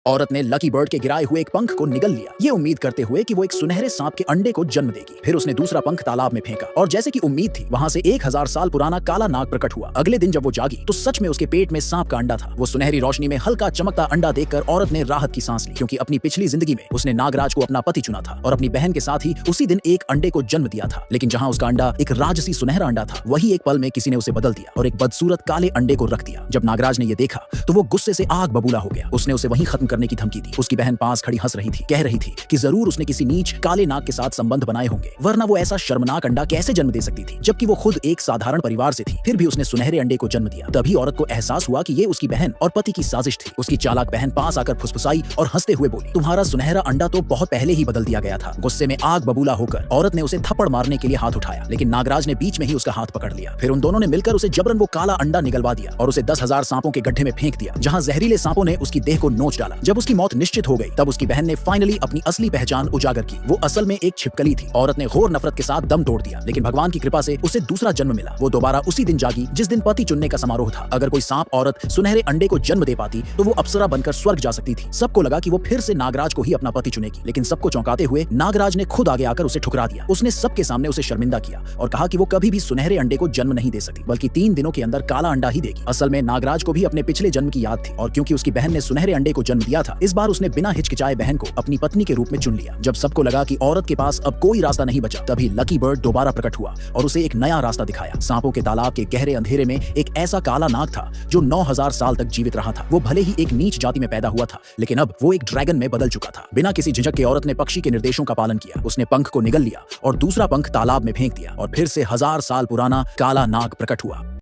औरत ने lucky bird के गिराए हुए एक पंख को निगल लिया, ये उम्मीद करते हुए कि वो एक सुनहरे सांप के अंडे को जन्म देगी। फिर उसने दूसरा पंख तालाब में फेंका और जैसे कि उम्मीद थी, वहां से 1000 साल पुराना काला नाग प्रकट हुआ। अगले दिन जब वो जागी तो सच में उसके पेट में सांप का अंडा था। वो सुनहरी रोशनी में हल्का चमकता अंडा देखकर औरत ने राहत की सांस ली, क्योंकि अपनी पिछली जिंदगी में उसने नागराज को अपना पति चुना था और अपनी बहन के साथ ही उसी दिन एक अंडे को जन्म दिया था। लेकिन जहाँ उसका अंडा एक राजसी सुनहरा अंडा था, वही एक पल में किसी ने उसे बदल दिया और एक बदसूरत काले अंडे को रख दिया। जब नागराज ने ये देखा तो वो गुस्से से आग बबूला हो गया। उसने उसे वहीं खत्म करने की धमकी दी। उसकी बहन पास खड़ी हंस रही थी, कह रही थी कि जरूर उसने किसी नीच काले नाग के साथ संबंध बनाए होंगे, वरना वो ऐसा शर्मनाक अंडा कैसे जन्म दे सकती थी, जबकि वो खुद एक साधारण परिवार से थी। फिर भी उसने सुनहरे अंडे को जन्म दिया। तभी औरत को एहसास हुआ कि ये उसकी बहन और पति की साजिश थी। उसकी चालाक बहन पास आकर फुसफुसाई और हंसते हुए बोली, तुम्हारा सुनहरा अंडा तो बहुत पहले ही बदल दिया गया था। गुस्से में आग बबूला होकर औरत ने उसे थप्पड़ मारने के लिए हाथ उठाया, लेकिन नागराज ने बीच में ही उसका हाथ पकड़ लिया। फिर उन दोनों ने मिलकर उसे जबरन वो काला अंडा निगलवा दिया और उसे 10,000 सांपों के गड्ढे में फेंक दिया, जहां जहरीले सांपों ने उसकी देह को नोच डाला। जब उसकी मौत निश्चित हो गई, तब उसकी बहन ने फाइनली अपनी असली पहचान उजागर की। वो असल में एक छिपकली थी। औरत ने घोर नफरत के साथ दम तोड़ दिया, लेकिन भगवान की कृपा से उसे दूसरा जन्म मिला। वो दोबारा उसी दिन जागी जिस दिन पति चुनने का समारोह था। अगर कोई सांप औरत सुनहरे अंडे को जन्म दे पाती तो वो अप्सरा बनकर स्वर्ग जा सकती थी। सबको लगा कि वो फिर से नागराज को ही अपना पति चुनेगी, लेकिन सबको चौंकाते हुए नागराज ने खुद आगे आकर उसे ठुकरा दिया। उसने सबके सामने उसे शर्मिंदा किया और कहा कि वो कभी भी सुनहरे अंडे को जन्म नहीं दे सकती, बल्कि 3 दिनों के अंदर काला अंडा ही देगी। असल में नागराज को भी अपने पिछले जन्म की याद थी, और क्योंकि उसकी बहन ने सुनहरे अंडे को जन्म दिया था, इस बार उसने बिना हिचकिचाए बहन को अपनी पत्नी के रूप में चुन लिया। जब सबको लगा कि औरत के पास अब कोई रास्ता नहीं बचा, तभी लकी बर्ड दोबारा प्रकट हुआ और उसे एक नया रास्ता दिखाया। सांपों के तालाब के गहरे अंधेरे में एक ऐसा काला नाग था जो 9000 साल तक जीवित रहा था। वो भले ही एक नीच जाति में पैदा हुआ था, लेकिन अब वो एक ड्रैगन में बदल चुका था। बिना किसी झिझक के औरत ने पक्षी के निर्देशों का पालन किया। उसने पंख को निगल लिया और दूसरा पंख तालाब में फेंक दिया, और फिर से 1000 साल पुराना काला नाग प्रकट हुआ।